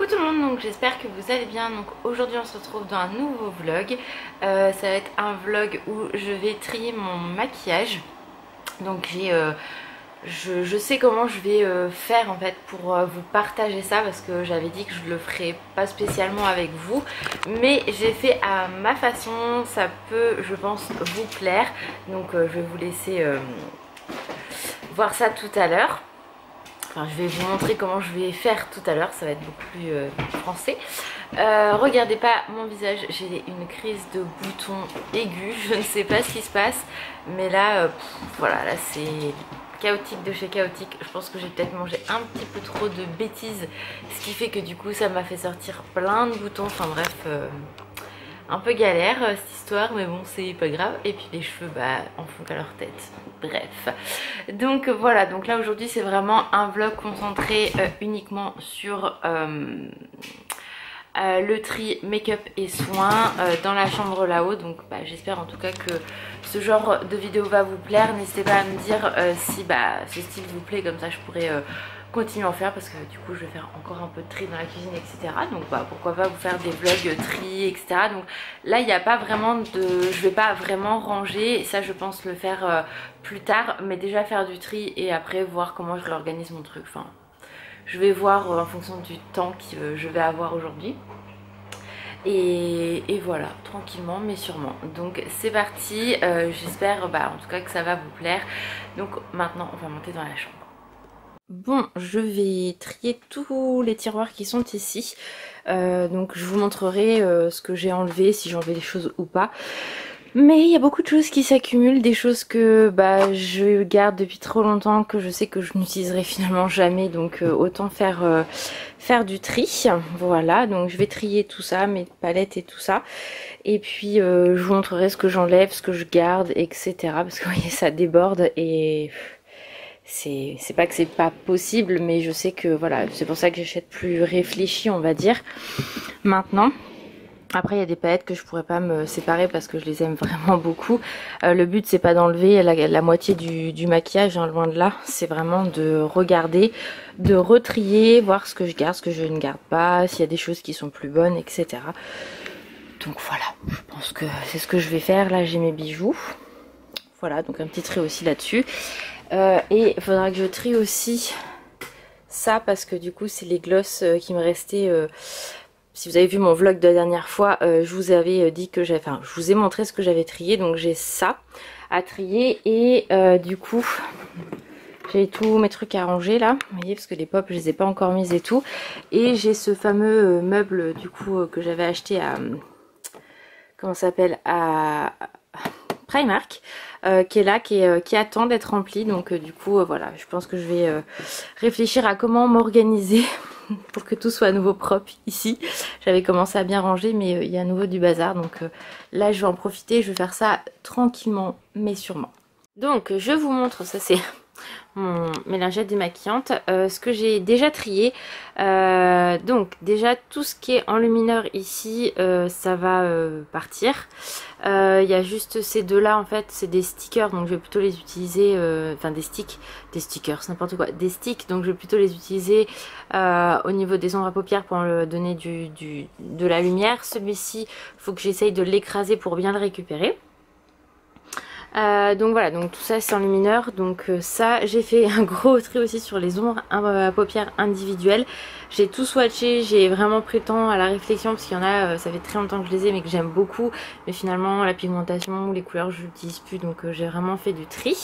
Coucou tout le monde, donc j'espère que vous allez bien. Donc aujourd'hui on se retrouve dans un nouveau vlog. Ça va être un vlog où je vais trier mon maquillage. Donc je sais comment je vais faire en fait pour vous partager ça, parce que j'avais dit que je le ferais pas spécialement avec vous, mais j'ai fait à ma façon. Ça peut, je pense, vous plaire. Donc je vais vous laisser voir ça tout à l'heure. Enfin, je vais vous montrer comment je vais faire tout à l'heure, ça va être beaucoup plus français. Regardez pas mon visage, j'ai une crise de boutons aigus, je ne sais pas ce qui se passe, mais là, voilà, là c'est chaotique de chez chaotique. Je pense que j'ai peut-être mangé un petit peu trop de bêtises, ce qui fait que du coup ça m'a fait sortir plein de boutons. Enfin bref, un peu galère cette histoire, mais bon, c'est pas grave. Et puis les cheveux en font qu'à leur tête. Bref, donc voilà, donc là aujourd'hui c'est vraiment un vlog concentré uniquement sur le tri make-up et soins dans la chambre là-haut. Donc j'espère en tout cas que ce genre de vidéo va vous plaire. N'hésitez pas à me dire si ce style vous plaît, comme ça je pourrais continuer à en faire, parce que du coup je vais faire encore un peu de tri dans la cuisine, etc. Donc pourquoi pas vous faire des vlogs tri, etc. Donc là il n'y a pas vraiment de... je vais pas vraiment ranger, ça je pense le faire plus tard, mais déjà faire du tri et après voir comment je réorganise mon truc. Enfin, je vais voir en fonction du temps que je vais avoir aujourd'hui. Et voilà, tranquillement mais sûrement. Donc c'est parti, j'espère en tout cas que ça va vous plaire. Donc maintenant on va monter dans la chambre. Bon, je vais trier tous les tiroirs qui sont ici. Donc je vous montrerai ce que j'ai enlevé, si j'ai enlevé des choses ou pas. Mais il y a beaucoup de choses qui s'accumulent, des choses que je garde depuis trop longtemps, que je sais que je n'utiliserai finalement jamais. Donc autant faire du tri. Voilà, donc je vais trier tout ça, mes palettes et tout ça. Et puis je vous montrerai ce que j'enlève, ce que je garde, etc. Parce que vous voyez, ça déborde et... c'est pas que c'est pas possible, mais je sais que voilà, c'est pour ça que j'achète plus réfléchi, on va dire, maintenant. Après il y a des palettes que je pourrais pas me séparer parce que je les aime vraiment beaucoup. Le but c'est pas d'enlever la moitié du maquillage, hein, loin de là. C'est vraiment de regarder, de retrier, voir ce que je garde, ce que je ne garde pas, s'il y a des choses qui sont plus bonnes, etc. Donc voilà, je pense que c'est ce que je vais faire. Là j'ai mes bijoux. Voilà, donc un petit tri aussi là-dessus. Et il faudra que je trie aussi ça, parce que du coup c'est les glosses qui me restaient. Si vous avez vu mon vlog de la dernière fois, je vous avais dit que j'avais, enfin je vous ai montré ce que j'avais trié, donc j'ai ça à trier. Et du coup j'ai tous mes trucs à ranger là, vous voyez, parce que les pop je les ai pas encore mises et tout. Et j'ai ce fameux meuble du coup que j'avais acheté à, comment ça s'appelle, à Primark, qui est là, qui attend d'être rempli. Donc du coup voilà, je pense que je vais réfléchir à comment m'organiser pour que tout soit à nouveau propre ici. J'avais commencé à bien ranger, mais il y a à nouveau du bazar, donc là je vais en profiter, je vais faire ça tranquillement mais sûrement. Donc je vous montre, ça c'est mon mélangette démaquillante, ce que j'ai déjà trié. Donc déjà tout ce qui est enlumineur ici, ça va partir. Il y a juste ces deux là, en fait c'est des stickers, donc je vais plutôt les utiliser, enfin des stickers, n'importe quoi, des sticks, donc je vais plutôt les utiliser au niveau des ombres à paupières pour le donner de la lumière. Celui-ci, faut que j'essaye de l'écraser pour bien le récupérer. Donc voilà, donc tout ça c'est enlumineur. Donc ça, j'ai fait un gros tri aussi sur les ombres à paupières individuelles. J'ai tout swatché, j'ai vraiment pris le temps à la réflexion, parce qu'il y en a, ça fait très longtemps que je les ai mais que j'aime beaucoup, mais finalement la pigmentation ou les couleurs je n'utilise plus, donc j'ai vraiment fait du tri.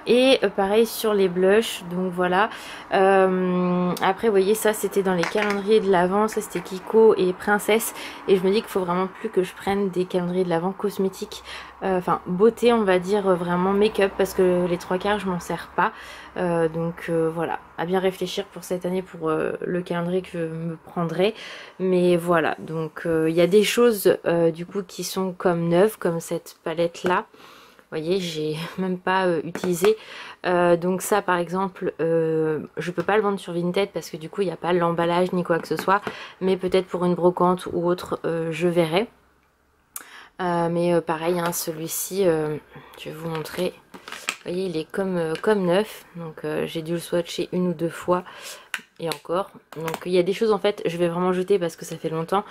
Et pareil sur les blushs, donc voilà. Après vous voyez, ça c'était dans les calendriers de l'Avent, ça c'était Kiko et Princesse, et je me dis qu'il faut vraiment plus que je prenne des calendriers de l'Avent cosmétiques, enfin beauté on va dire, vraiment make-up, parce que les trois quarts je m'en sers pas. Donc voilà, à bien réfléchir pour cette année pour le calendrier que je me prendrai. Mais voilà, donc il y a des choses du coup qui sont comme neuves, comme cette palette là. Vous voyez, j'ai même pas utilisé. Donc ça par exemple, je peux pas le vendre sur Vinted parce que du coup il n'y a pas l'emballage ni quoi que ce soit. Mais peut-être pour une brocante ou autre, je verrai. Mais pareil, hein, celui-ci, je vais vous montrer. Vous voyez, il est comme neuf. Donc j'ai dû le swatcher une ou deux fois. Et encore. Donc il y a des choses en fait, je vais vraiment jeter parce que ça fait longtemps.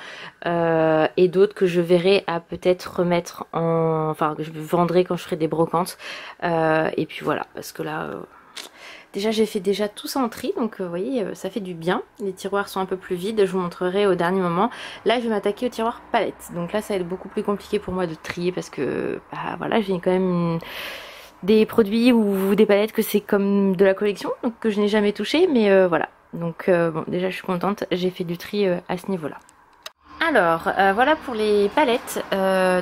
Et d'autres que je verrai à peut-être remettre en... Enfin, que je vendrai quand je ferai des brocantes. Et puis voilà, parce que là... Déjà j'ai fait déjà tout ça en tri, donc vous voyez ça fait du bien. Les tiroirs sont un peu plus vides, je vous montrerai au dernier moment. Là je vais m'attaquer au tiroir palette, donc là ça va être beaucoup plus compliqué pour moi de trier parce que bah, voilà, j'ai quand même des produits ou des palettes que c'est comme de la collection, donc que je n'ai jamais touché, mais voilà. Donc bon, déjà je suis contente, j'ai fait du tri à ce niveau là. Alors voilà pour les palettes,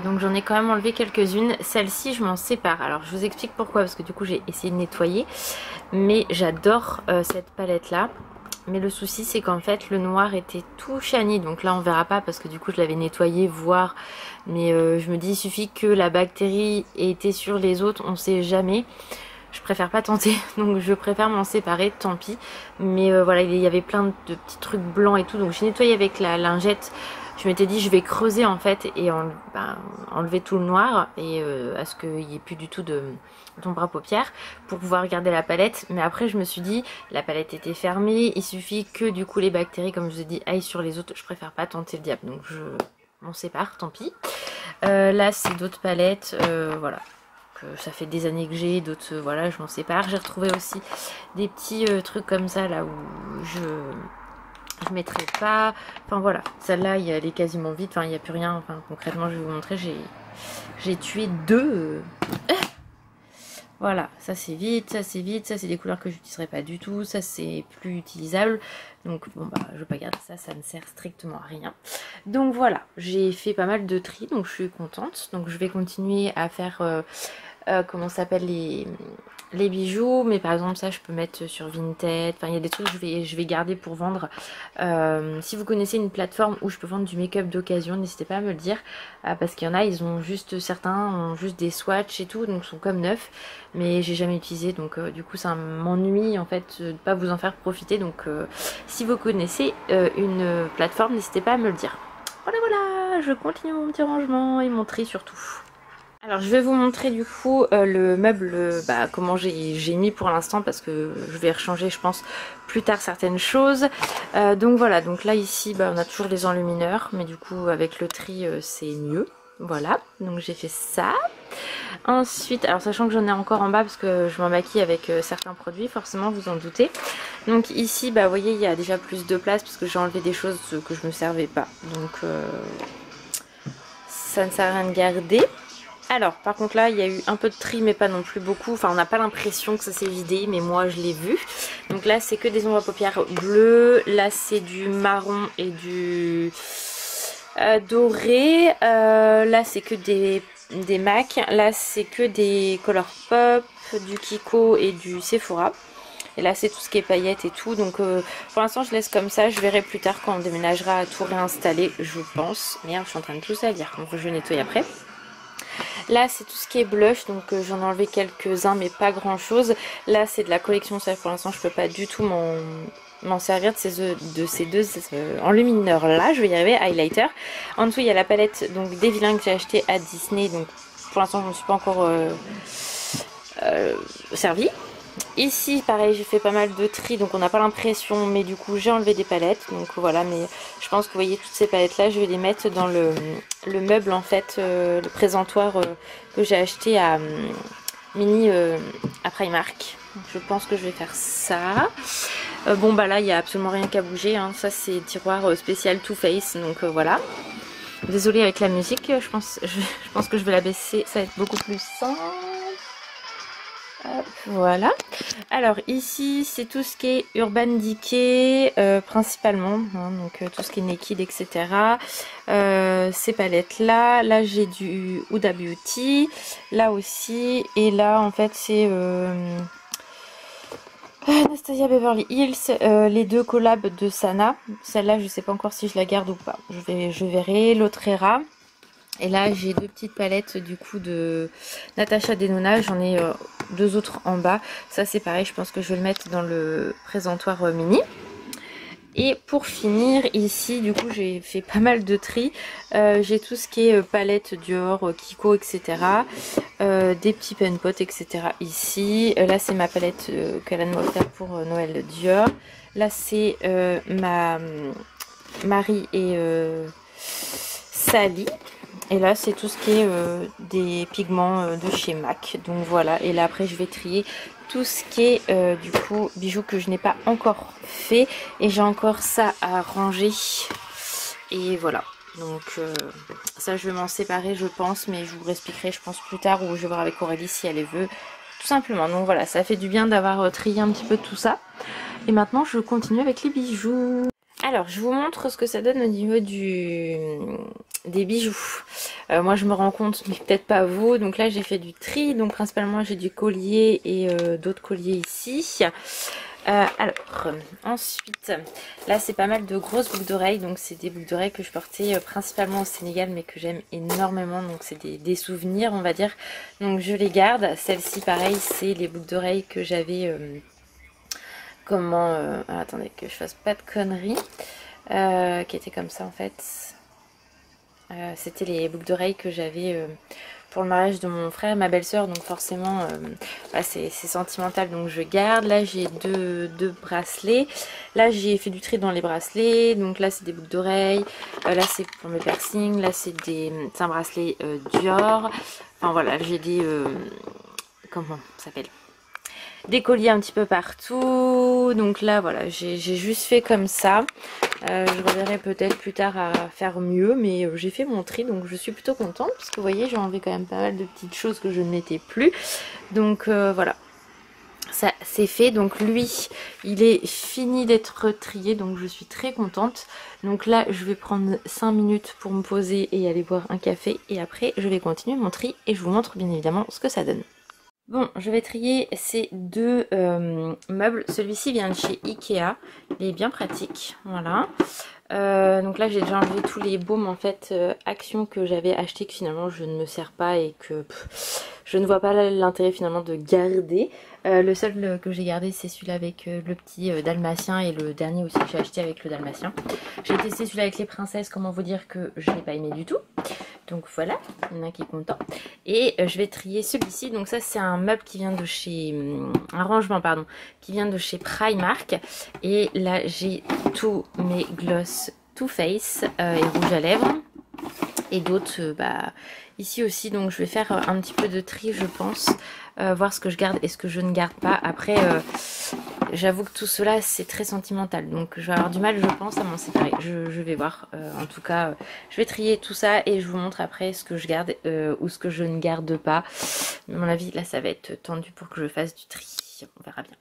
donc j'en ai quand même enlevé quelques-unes. Celle-ci je m'en sépare, alors je vous explique pourquoi, parce que du coup j'ai essayé de nettoyer, mais j'adore cette palette là. Mais le souci c'est qu'en fait le noir était tout shiny, donc là on verra pas parce que du coup je l'avais nettoyé, voire, mais je me dis il suffit que la bactérie ait été sur les autres, on sait jamais. Je préfère pas tenter, donc je préfère m'en séparer, tant pis. Mais voilà, il y avait plein de petits trucs blancs et tout, donc j'ai nettoyé avec la lingette. Je m'étais dit je vais creuser en fait et enlever tout le noir et à ce qu'il n'y ait plus du tout d'ombre à paupières pour pouvoir garder la palette. Mais après je me suis dit la palette était fermée, il suffit que du coup les bactéries, comme je vous ai dit, aillent sur les autres. Je préfère pas tenter le diable, donc je m'en sépare, tant pis. Là c'est d'autres palettes, voilà. Ça fait des années que j'ai, d'autres voilà, je m'en sépare. J'ai retrouvé aussi des petits trucs comme ça là où je mettrai pas, enfin voilà, celle-là elle est quasiment vide, enfin il n'y a plus rien, enfin concrètement je vais vous montrer, j'ai tué deux. Voilà, ça c'est vide, ça c'est vide, ça c'est des couleurs que j'utiliserai pas du tout, ça c'est plus utilisable, donc bon bah je vais pas garder ça, ça ne sert strictement à rien. Donc voilà, j'ai fait pas mal de tri, donc je suis contente, donc je vais continuer à faire comment ça s'appelle, les bijoux, mais par exemple ça je peux mettre sur Vinted, enfin il y a des trucs que je vais garder pour vendre. Si vous connaissez une plateforme où je peux vendre du make-up d'occasion, n'hésitez pas à me le dire, parce qu'il y en a, ils ont juste, certains ont juste des swatchs et tout, donc sont comme neufs, mais j'ai jamais utilisé, donc du coup ça m'ennuie en fait de pas vous en faire profiter. Donc si vous connaissez une plateforme, n'hésitez pas à me le dire. Voilà voilà, je continue mon petit rangement et mon tri surtout. Alors je vais vous montrer du coup le meuble, comment j'ai mis pour l'instant, parce que je vais rechanger je pense plus tard certaines choses. Donc voilà, donc là ici on a toujours les enlumineurs, mais du coup avec le tri c'est mieux. Voilà, donc j'ai fait ça. Ensuite, alors sachant que j'en ai encore en bas parce que je m'en maquille avec certains produits, forcément vous en doutez. Donc ici vous voyez il y a déjà plus de place parce que j'ai enlevé des choses que je ne me servais pas. Donc ça ne sert à rien de garder. Alors par contre là il y a eu un peu de tri mais pas non plus beaucoup, enfin on n'a pas l'impression que ça s'est vidé, mais moi je l'ai vu. Donc là c'est que des ombres à paupières bleues, là c'est du marron et du doré, là c'est que des MAC, là c'est que des Colourpop, du Kiko et du Sephora. Et là c'est tout ce qui est paillettes et tout, donc pour l'instant je laisse comme ça, je verrai plus tard quand on déménagera à tout réinstaller je pense. Merde, je suis en train de tout salir, donc je nettoie après. Là c'est tout ce qui est blush, donc j'en ai enlevé quelques-uns mais pas grand chose. Là c'est de la collection, ça pour l'instant je peux pas du tout m'en servir de ces deux enlumineurs là. Je vais y arriver, highlighter. En dessous il y a la palette donc des vilains que j'ai acheté à Disney, donc pour l'instant je ne me suis pas encore servi. Ici pareil j'ai fait pas mal de tri, donc on n'a pas l'impression, mais du coup j'ai enlevé des palettes, donc voilà. Mais je pense que vous voyez toutes ces palettes là je vais les mettre dans le meuble en fait, le présentoir que j'ai acheté à Mini à Primark. Donc, je pense que je vais faire ça. Bon là il n'y a absolument rien qu'à bouger, hein. Ça c'est tiroir spécial Too Faced, donc voilà. Désolée avec la musique, je pense que je vais la baisser, ça va être beaucoup plus simple. Hop, voilà. Alors ici c'est tout ce qui est Urban Decay principalement, hein, donc tout ce qui est Naked etc. Ces palettes là j'ai du Huda Beauty, là aussi, et là en fait c'est Anastasia Beverly Hills, les deux collabs de Sana. Celle-là je sais pas encore si je la garde ou pas, je verrai. L'autre Era. Et là j'ai deux petites palettes du coup de Natasha Denona, j'en ai deux autres en bas. Ça c'est pareil, je pense que je vais le mettre dans le présentoir mini. Et pour finir ici du coup j'ai fait pas mal de tri. J'ai tout ce qui est palette Dior, Kiko, etc. Des petits pen pots, etc. ici. Là c'est ma palette qu'Alan m'a offert pour Noël Dior. Là c'est ma Marie et Sally. Et là c'est tout ce qui est des pigments de chez MAC. Donc voilà, et là après je vais trier tout ce qui est du coup bijoux que je n'ai pas encore fait. Et j'ai encore ça à ranger. Et voilà, donc ça je vais m'en séparer je pense, mais je vous expliquerai je pense plus tard, ou je vais voir avec Aurélie si elle veut, tout simplement. Donc voilà, ça fait du bien d'avoir trié un petit peu tout ça. Et maintenant je continue avec les bijoux. Alors je vous montre ce que ça donne au niveau des bijoux. Moi je me rends compte, mais peut-être pas vous. Donc là j'ai fait du tri, donc principalement j'ai du collier et d'autres colliers ici. Alors ensuite là c'est pas mal de grosses boucles d'oreilles, donc c'est des boucles d'oreilles que je portais principalement au Sénégal mais que j'aime énormément, donc c'est des souvenirs on va dire, donc je les garde. Celle-ci pareil, c'est les boucles d'oreilles que j'avais attendez que je fasse pas de conneries, qui étaient comme ça en fait. C'était les boucles d'oreilles que j'avais pour le mariage de mon frère et ma belle-sœur, donc forcément c'est sentimental, donc je garde. Là j'ai deux bracelets, là j'ai fait du tri dans les bracelets, donc là c'est des boucles d'oreilles, là c'est pour mes piercings, là c'est un bracelet Dior, enfin voilà, j'ai des comment ça s'appelle, des colliers un petit peu partout. Donc là voilà, j'ai juste fait comme ça. Je reverrai peut-être plus tard à faire mieux, mais j'ai fait mon tri, donc je suis plutôt contente parce que vous voyez j'ai enlevé quand même pas mal de petites choses que je ne mettais plus. Donc voilà, ça c'est fait. Donc lui il est fini d'être trié, donc je suis très contente. Donc là je vais prendre 5 minutes pour me poser et aller boire un café, et après je vais continuer mon tri et je vous montre bien évidemment ce que ça donne. Bon, je vais trier ces deux meubles. Celui-ci vient de chez Ikea. Il est bien pratique. Voilà. Donc là, j'ai déjà enlevé tous les baumes en fait Action que j'avais acheté, que finalement je ne me sers pas et que je ne vois pas l'intérêt finalement de garder. Le seul que j'ai gardé, c'est celui-là avec le petit dalmatien, et le dernier aussi que j'ai acheté avec le dalmatien. J'ai testé celui-là avec les princesses. Comment vous dire que je n'ai pas aimé du tout. Donc voilà, il y en a qui est content. Et je vais trier celui-ci. Donc ça c'est un meuble qui vient de chez... un rangement pardon, qui vient de chez Primark. Et là j'ai tous mes gloss Too Faced et rouge à lèvres. Et d'autres ici aussi. Donc je vais faire un petit peu de tri je pense. Voir ce que je garde et ce que je ne garde pas. Après j'avoue que tout cela c'est très sentimental, donc je vais avoir du mal je pense à m'en séparer. Je vais voir. En tout cas je vais trier tout ça et je vous montre après ce que je garde ou ce que je ne garde pas. À mon avis là ça va être tendu pour que je fasse du tri, on verra bien.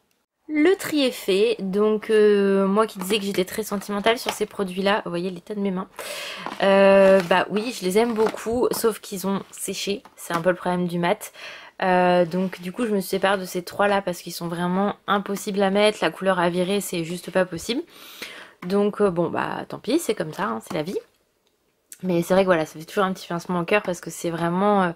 Le tri est fait, donc moi qui disais que j'étais très sentimentale sur ces produits là, vous voyez l'état de mes mains, bah oui je les aime beaucoup, sauf qu'ils ont séché, c'est un peu le problème du mat. Donc du coup je me sépare de ces trois là parce qu'ils sont vraiment impossibles à mettre, la couleur à virer c'est juste pas possible. Donc bon bah tant pis, c'est comme ça, hein, c'est la vie. Mais c'est vrai que voilà, ça fait toujours un petit pincement au cœur parce que c'est vraiment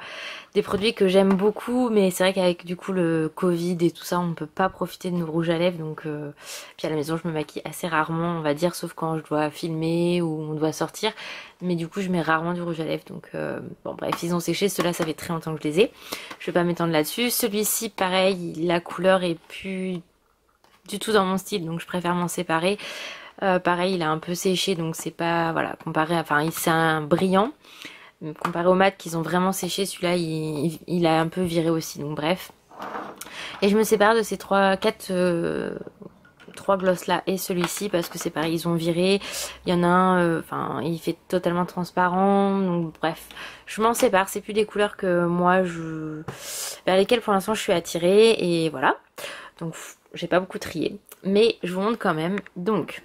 des produits que j'aime beaucoup. Mais c'est vrai qu'avec du coup le Covid et tout ça, on ne peut pas profiter de nos rouges à lèvres. Donc puis à la maison je me maquille assez rarement on va dire, sauf quand je dois filmer ou on doit sortir. Mais du coup je mets rarement du rouge à lèvres. Donc bon bref, ils ont séché, ceux-là ça fait très longtemps que je les ai. Je vais pas m'étendre là-dessus. Celui-ci pareil, la couleur est plus du tout dans mon style, donc je préfère m'en séparer. Pareil il a un peu séché, donc c'est pas, voilà, comparé à, enfin c'est un brillant, comparé au mat qu'ils ont vraiment séché, celui-là il a un peu viré aussi, donc bref. Et je me sépare de ces trois gloss là et celui-ci parce que c'est pareil, ils ont viré. Il y en a un, enfin il fait totalement transparent, donc bref, je m'en sépare. C'est plus des couleurs que moi vers lesquelles pour l'instant je suis attirée, et voilà. Donc j'ai pas beaucoup trié, mais je vous montre quand même. Donc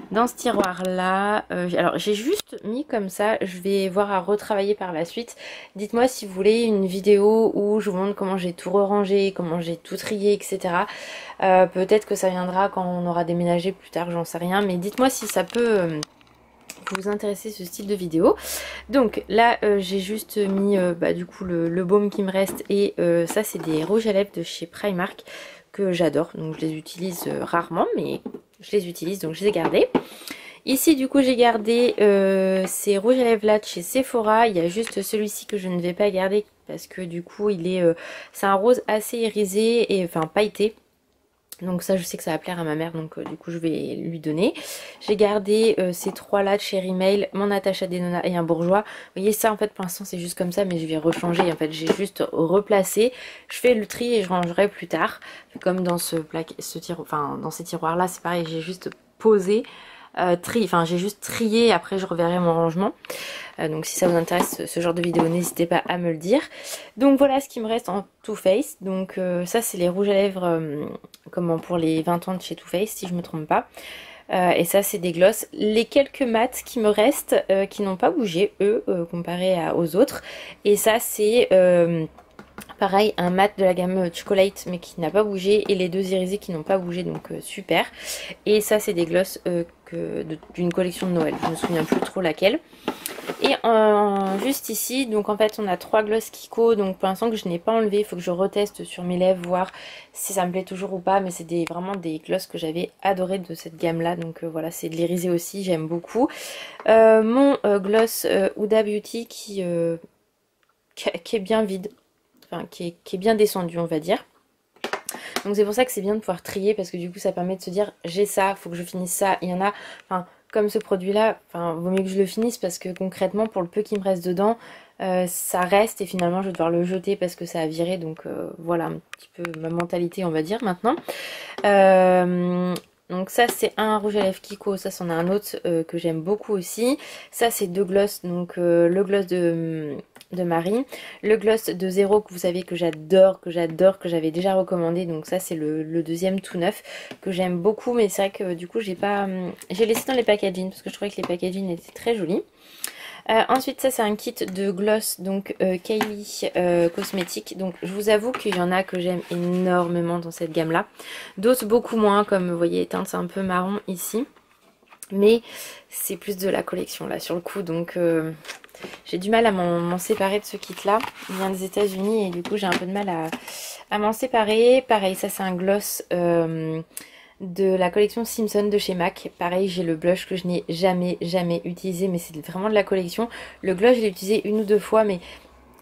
dans ce tiroir là, alors j'ai juste mis comme ça, je vais voir à retravailler par la suite. Dites-moi si vous voulez une vidéo où je vous montre comment j'ai tout rangé, comment j'ai tout trié, etc. Peut-être que ça viendra quand on aura déménagé plus tard, j'en sais rien, mais dites-moi si ça peut vous intéresser, ce style de vidéo. Donc là j'ai juste mis du coup le baume qui me reste, et ça c'est des rouges à lèvres de chez Primark que j'adore, donc je les utilise rarement, mais je les utilise, donc je les ai gardés. Ici du coup j'ai gardé ces rouges à lèvres là de chez Sephora. Il y a juste celui-ci que je ne vais pas garder parce que du coup il est c'est un rose assez irisé et enfin pailleté. Donc ça je sais que ça va plaire à ma mère, donc du coup je vais lui donner. J'ai gardé ces trois là de chez Rimmel, mon Natasha Denona et un bourgeois. Vous voyez ça en fait pour l'instant c'est juste comme ça, mais je vais rechanger. En fait j'ai juste replacé. Je fais le tri et je rangerai plus tard. Comme dans dans ces tiroirs là c'est pareil, j'ai juste posé. J'ai juste trié, après je reverrai mon rangement. Donc si ça vous intéresse ce genre de vidéo, n'hésitez pas à me le dire. Donc voilà ce qui me reste en Too Faced. Donc ça c'est les rouges à lèvres comment pour les 20 ans de chez Too Faced si je me trompe pas. Et ça c'est des glosses. Les quelques mats qui me restent qui n'ont pas bougé eux comparé aux autres. Et ça c'est pareil, un mat de la gamme Chocolate mais qui n'a pas bougé et les deux irisés qui n'ont pas bougé, donc super. Et ça c'est des glosses d'une collection de Noël, je me souviens plus trop laquelle. Et juste ici, donc en fait on a 3 glosses Kiko, donc pour l'instant que je n'ai pas enlevé, il faut que je reteste sur mes lèvres, voir si ça me plaît toujours ou pas, mais c'est vraiment des glosses que j'avais adoré de cette gamme là, donc voilà, c'est de l'irisé aussi, j'aime beaucoup. Mon gloss Huda Beauty qui est bien vide. Enfin, qui est bien descendu on va dire. Donc c'est pour ça que c'est bien de pouvoir trier parce que du coup ça permet de se dire j'ai ça, faut que je finisse ça. Il y en a, enfin comme ce produit là, enfin vaut mieux que je le finisse parce que concrètement pour le peu qui me reste dedans, ça reste et finalement je vais devoir le jeter parce que ça a viré. Donc voilà un petit peu ma mentalité on va dire maintenant. Donc ça c'est un rouge à lèvres Kiko, ça c'en a un autre que j'aime beaucoup aussi. Ça c'est deux glosses, donc le gloss de Marie, le gloss de Zéro que vous savez que j'adore, que j'avais déjà recommandé. Donc ça c'est le deuxième tout neuf que j'aime beaucoup, mais c'est vrai que du coup j'ai laissé dans les packaging parce que je trouvais que les packaging étaient très jolis. Ensuite ça c'est un kit de gloss donc Kylie cosmétique. Donc je vous avoue qu'il y en a que j'aime énormément dans cette gamme là, d'autres beaucoup moins, comme vous voyez teinte c'est un peu marron ici, mais c'est plus de la collection là sur le coup, donc j'ai du mal à m'en séparer de ce kit là. Il vient des États-Unis et du coup j'ai un peu de mal à m'en séparer. Pareil ça c'est un gloss de la collection Simpson de chez MAC. Pareil j'ai le blush que je n'ai jamais utilisé, mais c'est vraiment de la collection. Le gloss je l'ai utilisé une ou deux fois, mais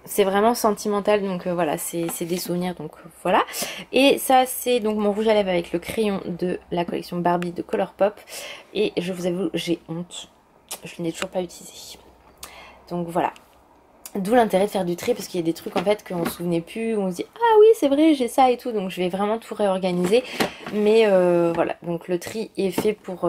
c'est vraiment sentimental, donc voilà, c'est des souvenirs, donc voilà. Et ça c'est donc mon rouge à lèvres avec le crayon de la collection Barbie de Colourpop. Et je vous avoue j'ai honte, je ne l'ai toujours pas utilisé. Donc voilà. D'où l'intérêt de faire du tri, parce qu'il y a des trucs en fait qu'on ne se souvenait plus, où on se dit ah oui c'est vrai j'ai ça et tout, donc je vais vraiment tout réorganiser. Mais voilà, donc le tri est fait pour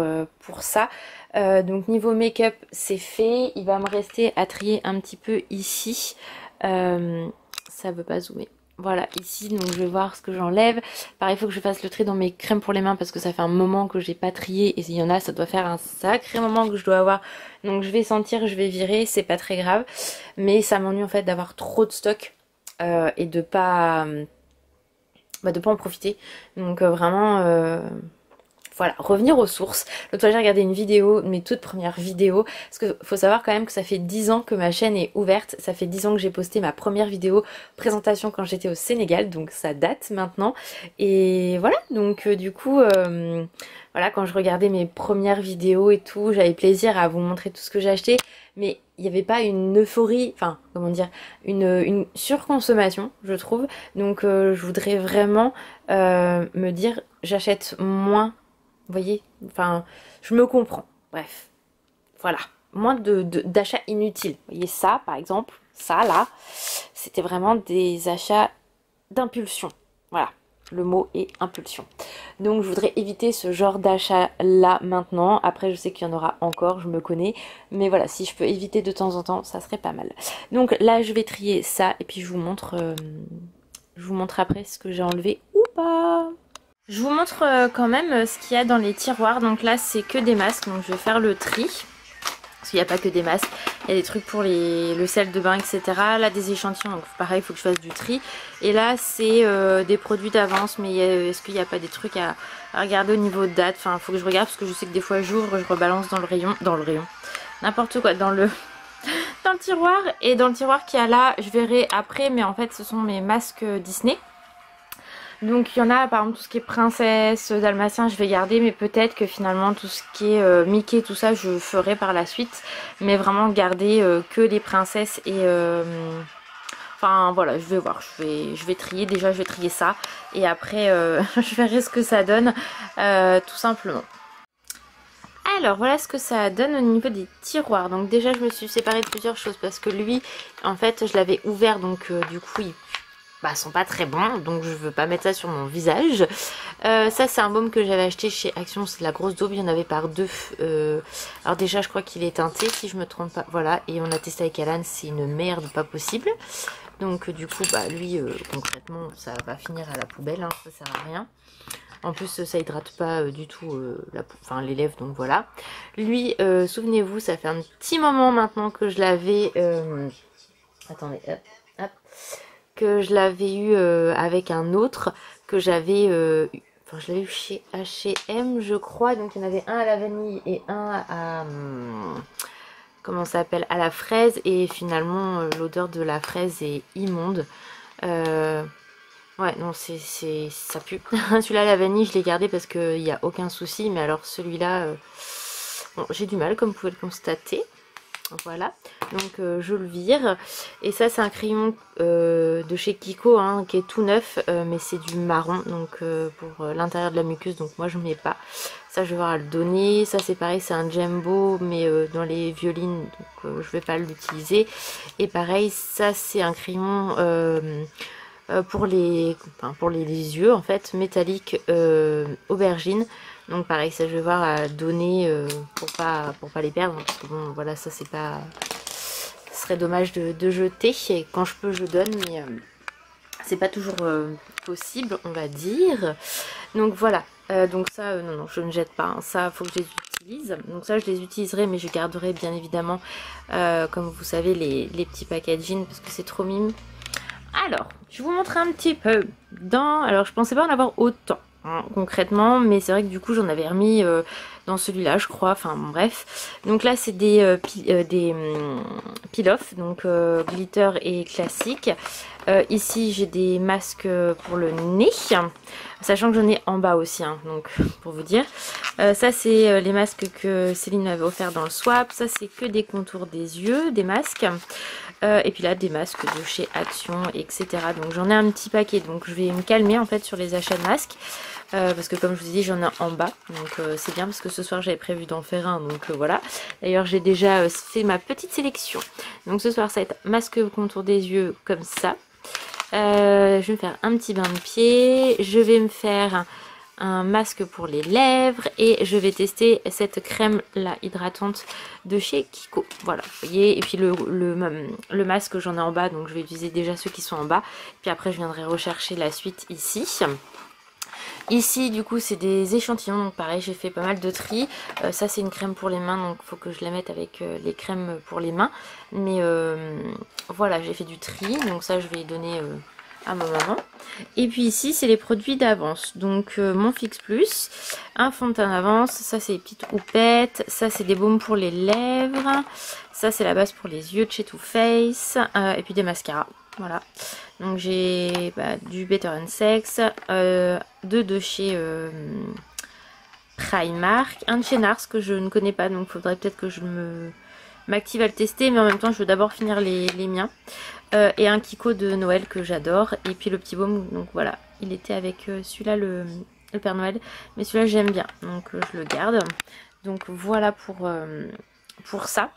ça. Donc niveau make-up c'est fait, il va me rester à trier un petit peu ici. Ça veut pas zoomer. Voilà ici, donc je vais voir ce que j'enlève. Pareil il faut que je fasse le tri dans mes crèmes pour les mains parce que ça fait un moment que j'ai pas trié et s'il y en a ça doit faire un sacré moment que je dois avoir. Donc je vais sentir, je vais virer, c'est pas très grave. Mais ça m'ennuie en fait d'avoir trop de stock et de pas en profiter. Donc vraiment voilà, revenir aux sources. L'autre fois j'ai regardé une vidéo, mes toutes premières vidéos, parce que faut savoir quand même que ça fait 10 ans que ma chaîne est ouverte, ça fait 10 ans que j'ai posté ma première vidéo présentation quand j'étais au Sénégal, donc ça date maintenant. Et voilà, donc du coup, voilà, quand je regardais mes premières vidéos et tout, j'avais plaisir à vous montrer tout ce que j'ai acheté, mais il n'y avait pas une euphorie, enfin comment dire, une surconsommation je trouve. Donc je voudrais vraiment me dire j'achète moins. Vous voyez, enfin, je me comprends. Bref, voilà. Moins d'achats inutiles. Vous voyez ça, par exemple, ça là, c'était vraiment des achats d'impulsion. Voilà, le mot est impulsion. Donc je voudrais éviter ce genre d'achat là maintenant. Après je sais qu'il y en aura encore, je me connais. Mais voilà, si je peux éviter de temps en temps, ça serait pas mal. Donc là je vais trier ça et puis je vous montre après ce que j'ai enlevé ou pas. Je vous montre quand même ce qu'il y a dans les tiroirs. Donc là c'est que des masques, donc je vais faire le tri. Parce qu'il n'y a pas que des masques, il y a des trucs pour le sel de bain etc. Là des échantillons, donc pareil il faut que je fasse du tri. Et là c'est des produits d'avance, mais est-ce qu'il n'y a pas des trucs à regarder au niveau de date. Enfin il faut que je regarde parce que je sais que des fois j'ouvre, je rebalance dans le rayon, n'importe quoi, dans le tiroir. Et dans le tiroir qu'il y a là je verrai après, mais en fait ce sont mes masques Disney. Donc il y en a par exemple tout ce qui est princesse, dalmatien je vais garder, mais peut-être que finalement tout ce qui est Mickey, tout ça je ferai par la suite. Mais vraiment garder que les princesses et... Enfin voilà, je vais voir, je vais trier, déjà je vais trier ça. Et après je verrai ce que ça donne tout simplement. Alors voilà ce que ça donne au niveau des tiroirs. Donc déjà je me suis séparée de plusieurs choses parce que lui en fait je l'avais ouvert, donc du coup il sont pas très bons, donc je veux pas mettre ça sur mon visage. Ça c'est un baume que j'avais acheté chez Action, c'est de la grosse daube, il y en avait par deux. Alors déjà je crois qu'il est teinté si je me trompe pas, voilà, et on a testé avec Alan, c'est une merde pas possible. Donc du coup lui concrètement ça va finir à la poubelle, hein, ça sert à rien. En plus ça hydrate pas du tout les lèvres, donc voilà. Lui souvenez-vous, ça fait un petit moment maintenant que je l'avais attendez, hop, hop, que je l'avais eu avec un autre que j'avais enfin je l'avais eu chez H&M je crois. Donc il y en avait un à la vanille et un à comment ça s'appelle, à la fraise, et finalement l'odeur de la fraise est immonde. Ouais non ça pue. Celui-là la vanille je l'ai gardé parce qu'il n'y a aucun souci, mais alors celui-là bon, j'ai du mal comme vous pouvez le constater. Voilà, donc je le vire. Et ça c'est un crayon de chez Kiko hein, qui est tout neuf, mais c'est du marron, donc pour l'intérieur de la muqueuse, donc moi je mets pas. Ça je vais voir à le donner. Ça c'est pareil, c'est un Jumbo mais dans les violines, donc je vais pas l'utiliser. Et pareil, ça c'est un crayon pour les yeux en fait, métallique aubergine. Donc pareil, ça je vais voir à donner pour pas les perdre, parce que bon voilà, ça c'est pas, ce serait dommage de jeter. Et quand je peux je donne, mais c'est pas toujours possible on va dire. Donc voilà, donc ça non je ne jette pas, hein. Ça faut que je les utilise, donc ça je les utiliserai, mais je garderai bien évidemment comme vous savez les petits packaging parce que c'est trop mime. Alors je vous montre un petit peu alors je pensais pas en avoir autant concrètement, mais c'est vrai que du coup j'en avais remis dans celui-là je crois, enfin bon, bref. Donc là c'est des peel-off, donc glitter et classique. Ici j'ai des masques pour le nez, sachant que j'en ai en bas aussi, hein, donc pour vous dire. Ça c'est les masques que Céline m'avait offert dans le swap. Ça c'est que des contours des yeux, des masques. Et puis là des masques de chez Action, etc. Donc j'en ai un petit paquet, donc je vais me calmer en fait sur les achats de masques. Parce que comme je vous ai dit j'en ai en bas, donc c'est bien parce que ce soir j'avais prévu d'en faire un, donc voilà. D'ailleurs j'ai déjà fait ma petite sélection. Donc ce soir ça va être masque contour des yeux comme ça. Je vais me faire un petit bain de pied, je vais me faire un masque pour les lèvres et je vais tester cette crème là hydratante de chez Kiko. Voilà, vous voyez. Et puis le masque j'en ai en bas, donc je vais utiliser déjà ceux qui sont en bas. Puis après je viendrai rechercher la suite ici. Ici du coup c'est des échantillons, donc pareil j'ai fait pas mal de tri. Ça c'est une crème pour les mains, donc il faut que je la mette avec les crèmes pour les mains. Mais voilà, j'ai fait du tri, donc ça je vais donner à ma maman. Et puis ici c'est les produits d'avance, donc mon Fix Plus, un fond de teint d'avance, ça c'est les petites houpettes, ça c'est des baumes pour les lèvres, ça c'est la base pour les yeux de chez Too Faced, et puis des mascaras. Voilà, donc j'ai du Better and Sex, deux de chez Primark, un de chez Nars que je ne connais pas, donc il faudrait peut-être que je m'active à le tester, mais en même temps je veux d'abord finir les miens. Et un Kiko de Noël que j'adore, et puis le petit baume, donc voilà, il était avec celui-là le Père Noël, mais celui-là j'aime bien, donc je le garde. Donc voilà pour ça.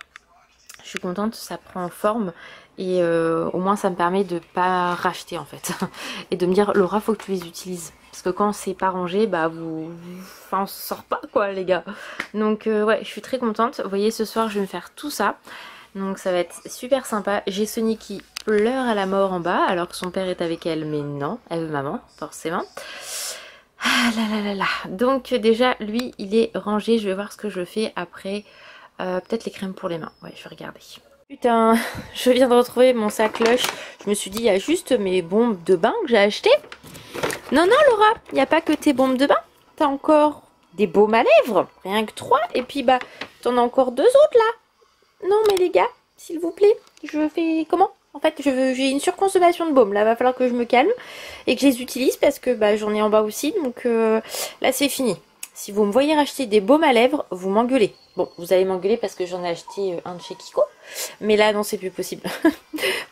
Je suis contente, ça prend forme et au moins ça me permet de pas racheter en fait et de me dire Laura faut que tu les utilises, parce que quand c'est pas rangé enfin on se sort pas quoi les gars. Donc ouais, je suis très contente. Vous voyez, ce soir je vais me faire tout ça, donc ça va être super sympa. J'ai Sony qui pleure à la mort en bas alors que son père est avec elle, mais non, elle veut maman forcément. Ah là là là là. Donc déjà lui il est rangé, je vais voir ce que je fais après. Peut-être les crèmes pour les mains, ouais je vais regarder. Putain, je viens de retrouver mon sac Lush. Je me suis dit il y a juste mes bombes de bain que j'ai achetées. Non non Laura, il n'y a pas que tes bombes de bain. T'as encore des baumes à lèvres, rien que 3. Et puis t'en as encore 2 autres là. Non mais les gars, s'il vous plaît, je fais comment? En fait, j'ai une surconsommation de baume. Là, va falloir que je me calme et que je les utilise parce que bah, j'en ai en bas aussi. Donc là, c'est fini. Si vous me voyez racheter des baumes à lèvres, vous m'engueulez. Bon, vous allez m'engueuler parce que j'en ai acheté un de chez Kiko. Mais là, non, c'est plus possible.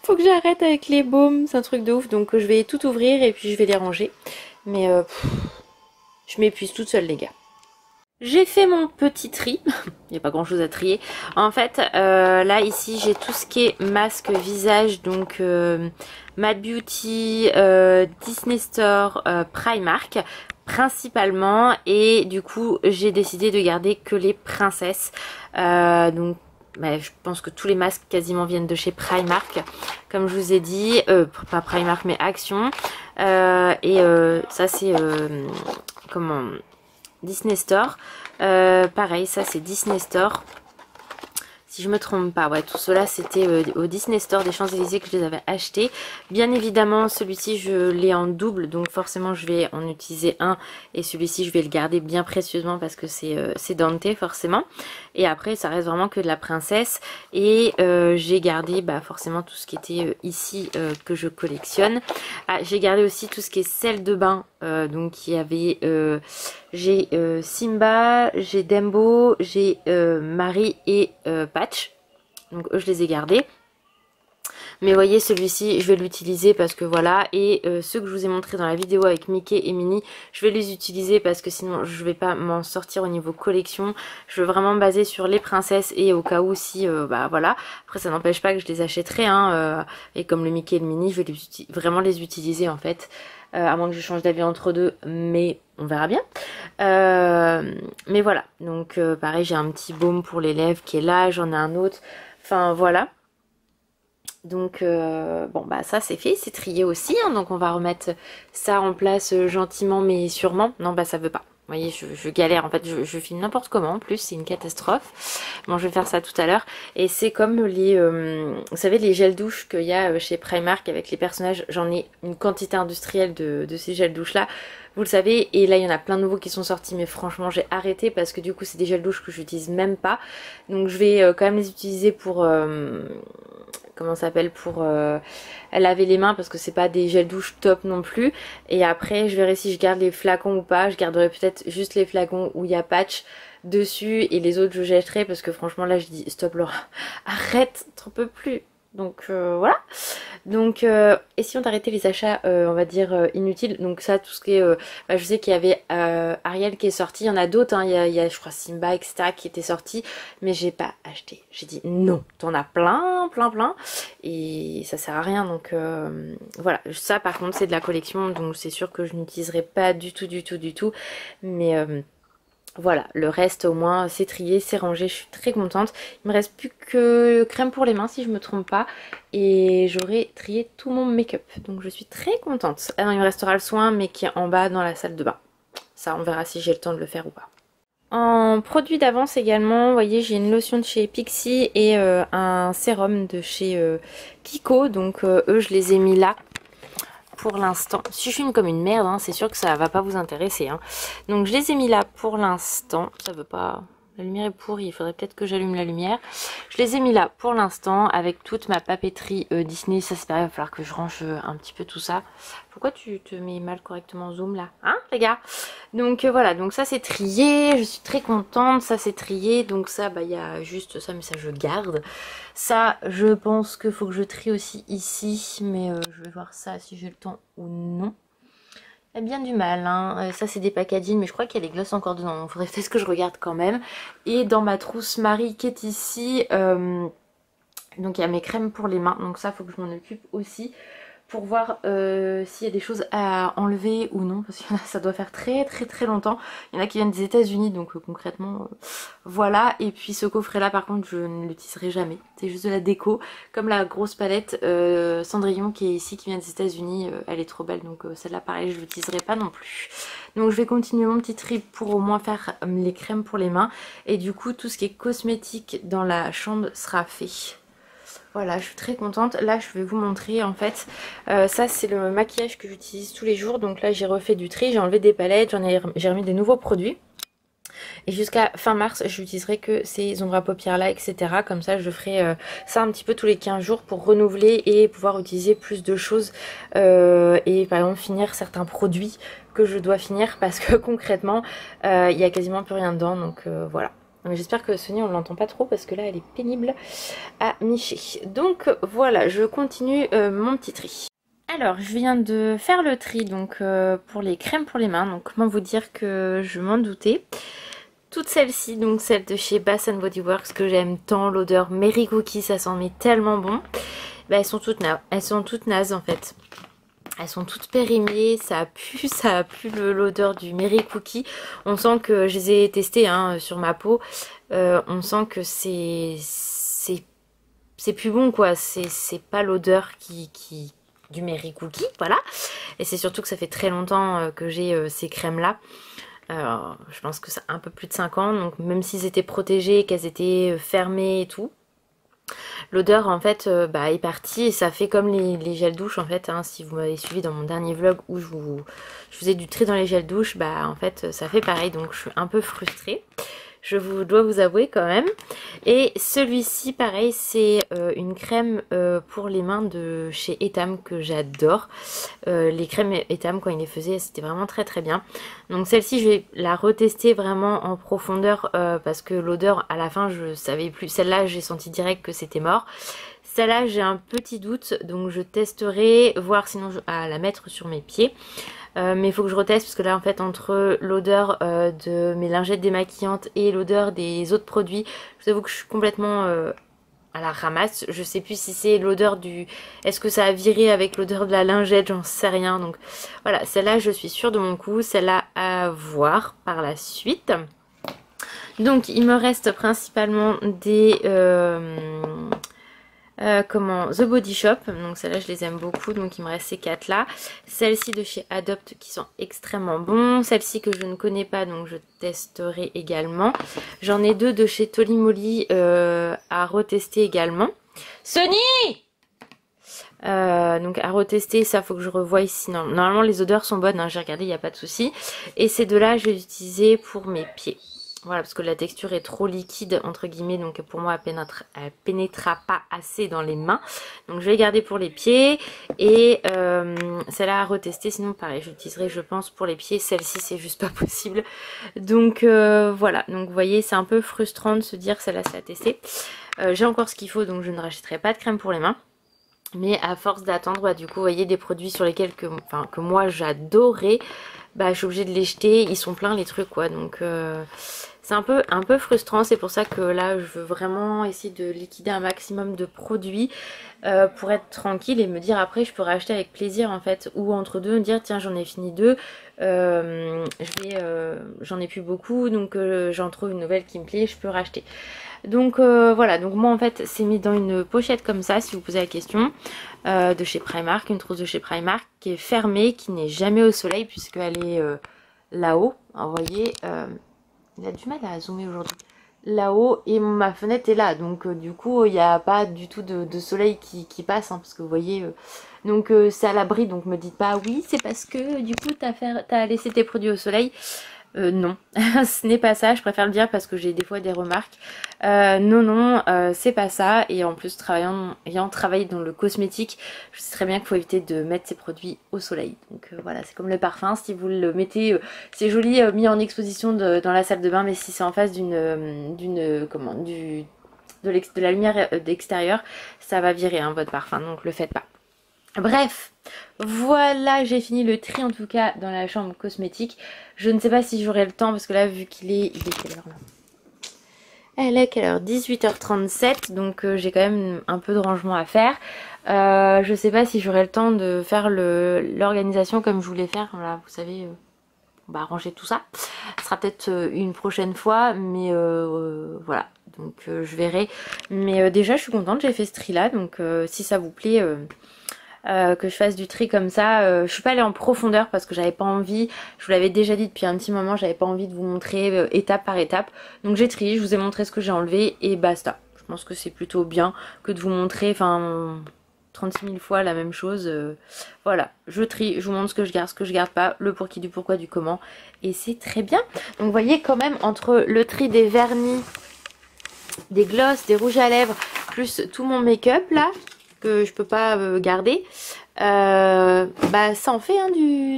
Faut que j'arrête avec les baumes. C'est un truc de ouf. Donc, je vais tout ouvrir et puis je vais les ranger. Mais je m'épuise toute seule, les gars. J'ai fait mon petit tri, il n'y a pas grand chose à trier. En fait, là ici j'ai tout ce qui est masque visage, donc Matte Beauty, Disney Store, Primark principalement. Et du coup j'ai décidé de garder que les princesses. Donc bah, je pense que tous les masques quasiment viennent de chez Primark, comme je vous ai dit, pas Primark mais Action. Ça c'est comment, Disney Store. Pareil, ça c'est Disney Store. Si je me trompe pas, ouais, tout cela c'était au Disney Store des Champs-Élysées que je les avais achetés. Bien évidemment, celui-ci je l'ai en double, donc forcément je vais en utiliser un. Et celui-ci je vais le garder bien précieusement parce que c'est Dante forcément. Et après ça reste vraiment que de la princesse. Et j'ai gardé bah, forcément tout ce qui était ici que je collectionne. Ah, j'ai gardé aussi tout ce qui est sel de bain. Donc il y avait j'ai Simba, j'ai Dembo, j'ai Marie et Patch. Donc eux je les ai gardés. Mais voyez, celui-ci je vais l'utiliser parce que voilà. Et ceux que je vous ai montré dans la vidéo avec Mickey et Minnie, je vais les utiliser parce que sinon je vais pas m'en sortir au niveau collection. Je veux vraiment me baser sur les princesses et au cas où si bah voilà. Après ça n'empêche pas que je les achèterai hein, et comme le Mickey et le Minnie, je vais vraiment les utiliser en fait. À moins que je change d'avis entre deux, mais on verra bien. Mais voilà, donc pareil, j'ai un petit baume pour les lèvres qui est là, j'en ai un autre. Enfin voilà. Donc bon bah ça c'est fait, c'est trié aussi, hein, donc on va remettre ça en place gentiment mais sûrement. Non bah ça veut pas. Vous voyez, je galère, en fait, je filme n'importe comment, en plus, c'est une catastrophe. Bon, je vais faire ça tout à l'heure. Et c'est comme les, vous savez, les gels douches qu'il y a chez Primark avec les personnages. J'en ai une quantité industrielle de ces gels douches-là, vous le savez. Et là, il y en a plein de nouveaux qui sont sortis, mais franchement, j'ai arrêté parce que du coup, c'est des gels douches que j'utilise même pas. Donc, je vais quand même les utiliser pour... comment ça s'appelle, pour laver les mains parce que c'est pas des gels douche top non plus. Et après je verrai si je garde les flacons ou pas. Je garderai peut-être juste les flacons où il y a Patch dessus et les autres je jetterai parce que franchement là je dis stop Laura, arrête, t'en peux plus. Donc voilà. Donc essayons d'arrêter les achats on va dire inutiles. Donc ça, tout ce qui est bah, je sais qu'il y avait Ariel qui est sorti, il y en a d'autres hein. Il y a je crois Simba etc qui était sorti, mais j'ai pas acheté. J'ai dit non, t'en as plein et ça sert à rien. Donc voilà, ça par contre c'est de la collection, donc c'est sûr que je n'utiliserai pas du tout. Mais voilà, le reste au moins c'est trié, c'est rangé, je suis très contente. Il me reste plus que crème pour les mains si je me trompe pas. Et j'aurai trié tout mon make-up. Donc je suis très contente. Ah non, il me restera le soin mais qui est en bas dans la salle de bain. Ça on verra si j'ai le temps de le faire ou pas. En produit d'avance également, vous voyez j'ai une lotion de chez Pixi et un sérum de chez Kiko. Donc eux je les ai mis là. Pour l'instant, si je filme comme une merde, hein, c'est sûr que ça va pas vous intéresser. Hein. Donc je les ai mis là pour l'instant. Ça veut pas... La lumière est pourrie, il faudrait peut-être que j'allume la lumière. Je les ai mis là pour l'instant avec toute ma papeterie Disney. Ça c'est pareil, il va falloir que je range un petit peu tout ça. Pourquoi tu te mets mal correctement en zoom là? Hein les gars? Donc voilà, donc ça c'est trié. Je suis très contente, ça c'est trié. Donc ça, bah il y a juste ça, mais ça je garde. Ça, je pense qu'il faut que je trie aussi ici. Mais je vais voir ça si j'ai le temps ou non. Il y a bien du mal, hein. Ça c'est des packaging, mais je crois qu'il y a les glosses encore dedans, donc faudrait peut-être que je regarde quand même. Et dans ma trousse Marie qui est ici, donc il y a mes crèmes pour les mains, donc ça faut que je m'en occupe aussi. Pour voir s'il y a des choses à enlever ou non, parce que ça doit faire très longtemps. Il y en a qui viennent des États-Unis, donc concrètement voilà. Et puis ce coffret là par contre je ne l'utiliserai jamais, c'est juste de la déco, comme la grosse palette Cendrillon qui est ici, qui vient des États-Unis. Elle est trop belle, donc celle-là pareil je l'utiliserai pas non plus. Donc je vais continuer mon petit trip pour au moins faire les crèmes pour les mains, et du coup tout ce qui est cosmétique dans la chambre sera fait. Voilà, je suis très contente. Là, je vais vous montrer en fait. Ça, c'est le maquillage que j'utilise tous les jours. Donc là, j'ai refait du tri, j'ai enlevé des palettes, j'ai remis des nouveaux produits. Et jusqu'à fin mars, j'utiliserai que ces ombres à paupières là, etc. Comme ça, je ferai ça un petit peu tous les 15 jours pour renouveler et pouvoir utiliser plus de choses. Et par exemple finir certains produits que je dois finir parce que concrètement, il y a quasiment plus rien dedans. Donc voilà. J'espère que Sonia on ne l'entend pas trop parce que là elle est pénible à micher. Donc voilà, je continue mon petit tri. Alors je viens de faire le tri donc pour les crèmes pour les mains. Donc comment vous dire que je m'en doutais. Toutes celles-ci, donc celles de chez Bath Body Works que j'aime tant, l'odeur Mary Cookie, ça sent mais tellement bon. Bah, elles sont toutes nazes en fait. Elles sont toutes périmées, ça a pu l'odeur du Mary Cookie. On sent que je les ai testées hein, sur ma peau. On sent que c'est plus bon quoi. C'est pas l'odeur du Mary Cookie, voilà. Et c'est surtout que ça fait très longtemps que j'ai ces crèmes là. Je pense que ça a un peu plus de 5 ans. Donc même s'ils étaient protégés, qu'elles étaient fermées et tout. L'odeur en fait est partie et ça fait comme les gels douche en fait hein, si vous m'avez suivi dans mon dernier vlog où je faisais du tri dans les gels douche, bah en fait ça fait pareil donc je suis un peu frustrée. Dois vous avouer quand même. Et celui-ci pareil c'est une crème pour les mains de chez Etam que j'adore. Les crèmes Etam quand ils les faisaient c'était vraiment très très bien. Donc celle-ci je vais la retester vraiment en profondeur parce que l'odeur à la fin je savais plus. Celle-là j'ai senti direct que c'était mort. Celle-là j'ai un petit doute donc je testerai voir sinon à la mettre sur mes pieds. Mais il faut que je reteste parce que là en fait entre l'odeur de mes lingettes démaquillantes et l'odeur des autres produits, je vous avoue que je suis complètement à la ramasse. Je sais plus si c'est l'odeur du... Est-ce que ça a viré avec l'odeur de la lingette, j'en sais rien. Donc voilà, celle-là je suis sûre de mon coup, celle-là à voir par la suite. Donc il me reste principalement des... The Body Shop, donc celles-là je les aime beaucoup, donc il me reste ces 4 là. Celles-ci de chez Adopt qui sont extrêmement bons, celles-ci que je ne connais pas donc je testerai également. J'en ai 2 de chez Tolimoly à retester également. Sony donc à retester, ça faut que je revoie ici. Non, normalement les odeurs sont bonnes, hein, j'ai regardé, il n'y a pas de souci. Et ces 2 là je vais les utiliser pour mes pieds. Voilà, parce que la texture est trop liquide, entre guillemets, donc pour moi, elle pénétrera pas assez dans les mains. Donc je vais les garder pour les pieds. Et celle-là à retester, sinon pareil, j'utiliserai, je pense, pour les pieds. Celle-ci, c'est juste pas possible. Donc voilà, donc vous voyez, c'est un peu frustrant de se dire, celle-là, c'est à tester. J'ai encore ce qu'il faut, donc je ne rachèterai pas de crème pour les mains. Mais à force d'attendre, bah, du coup, vous voyez, des produits sur lesquels que moi, j'adorais, bah, je suis obligée de les jeter. Ils sont pleins, les trucs, quoi. Donc... c'est un peu frustrant, c'est pour ça que là je veux vraiment essayer de liquider un maximum de produits pour être tranquille et me dire après je peux racheter avec plaisir en fait. Ou entre deux me dire tiens j'en ai fini 2, j'en ai plus beaucoup donc j'en trouve une nouvelle qui me plaît, je peux racheter. Donc voilà, donc moi en fait c'est mis dans une pochette comme ça si vous posez la question, de chez Primark, une trousse de chez Primark qui est fermée, qui n'est jamais au soleil puisqu'elle est là-haut, vous voyez... il a du mal à zoomer aujourd'hui. Là-haut et ma fenêtre est là. Donc du coup il n'y a pas du tout de soleil qui passe. Hein, parce que vous voyez. Donc c'est à l'abri. Donc me dites pas oui c'est parce que du coup t'as laissé tes produits au soleil. Non, ce n'est pas ça, je préfère le dire parce que j'ai des fois des remarques. Non, c'est pas ça. Et en plus, ayant travaillé dans le cosmétique, je sais très bien qu'il faut éviter de mettre ces produits au soleil. Donc voilà, c'est comme le parfum, si vous le mettez, c'est joli mis en exposition dans la salle de bain, mais si c'est en face de la lumière d'extérieur, ça va virer hein, votre parfum, donc le faites pas. Bref, voilà, j'ai fini le tri en tout cas dans la chambre cosmétique. Je ne sais pas si j'aurai le temps parce que là, vu il est quelle heure là? Elle est quelle heure? 18h37, donc j'ai quand même un peu de rangement à faire. Je sais pas si j'aurai le temps de faire l'organisation comme je voulais faire. Là, vous savez, on va ranger tout ça. Ce sera peut-être une prochaine fois, mais voilà. Donc je verrai. Mais déjà, je suis contente, j'ai fait ce tri là. Donc si ça vous plaît... que je fasse du tri comme ça, je suis pas allée en profondeur parce que j'avais pas envie, je vous l'avais déjà dit depuis un petit moment, j'avais pas envie de vous montrer étape par étape, donc j'ai trié, je vous ai montré ce que j'ai enlevé et basta. Je pense que c'est plutôt bien que de vous montrer, enfin 36 000 fois la même chose. Voilà, je trie, je vous montre ce que je garde pas, le pour qui, du pourquoi, du comment. Et c'est très bien. Donc vous voyez quand même entre le tri des vernis, des glosses, des rouges à lèvres, plus tout mon make-up là, que je peux pas garder, bah ça en fait hein,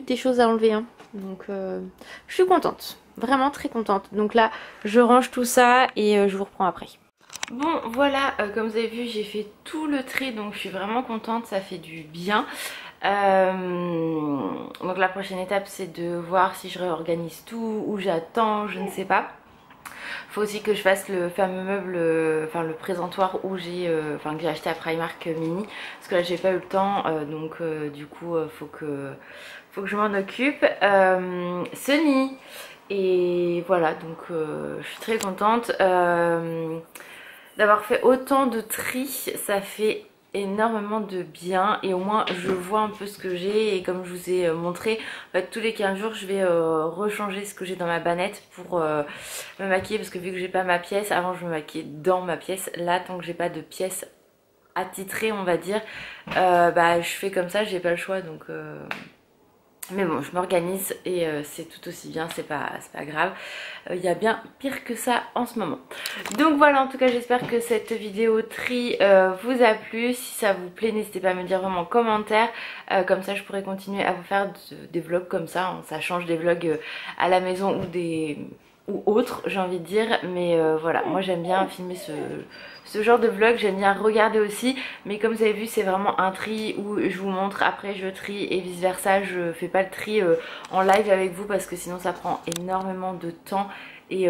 des choses à enlever. Hein. Donc je suis contente, vraiment très contente. Donc là je range tout ça et je vous reprends après. Bon voilà, comme vous avez vu j'ai fait tout le tri, donc je suis vraiment contente, ça fait du bien. Donc la prochaine étape c'est de voir si je réorganise tout ou j'attends, je ne sais pas. Faut aussi que je fasse le fameux meuble, enfin le présentoir où j'ai, enfin que j'ai acheté à Primark mini, parce que là j'ai pas eu le temps, donc du coup faut que je m'en occupe. Sunny, et voilà, donc je suis très contente d'avoir fait autant de tri, ça fait énormément de bien et au moins je vois un peu ce que j'ai. Et comme je vous ai montré, en fait, tous les 15 jours je vais rechanger ce que j'ai dans ma bannette pour me maquiller, parce que vu que j'ai pas ma pièce, avant je me maquillais dans ma pièce, là tant que j'ai pas de pièce attitrée on va dire, bah je fais comme ça, j'ai pas le choix, donc mais bon, je m'organise et c'est tout aussi bien, c'est pas grave. Il y a bien pire que ça en ce moment. Donc voilà, en tout cas j'espère que cette vidéo tri vous a plu. Si ça vous plaît, n'hésitez pas à me dire vraiment en commentaire. Comme ça je pourrais continuer à vous faire des vlogs comme ça. Hein. Ça change des vlogs à la maison ou autres, j'ai envie de dire. Mais voilà, moi j'aime bien filmer ce genre de vlog, j'aime bien regarder aussi, mais comme vous avez vu c'est vraiment un tri où je vous montre, après je trie et vice versa. Je fais pas le tri en live avec vous parce que sinon ça prend énormément de temps et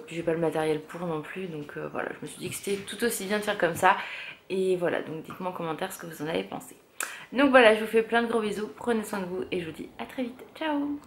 puis j'ai pas le matériel pour non plus, donc voilà, je me suis dit que c'était tout aussi bien de faire comme ça. Et voilà, donc dites-moi en commentaire ce que vous en avez pensé. Donc voilà, je vous fais plein de gros bisous, prenez soin de vous et je vous dis à très vite, ciao.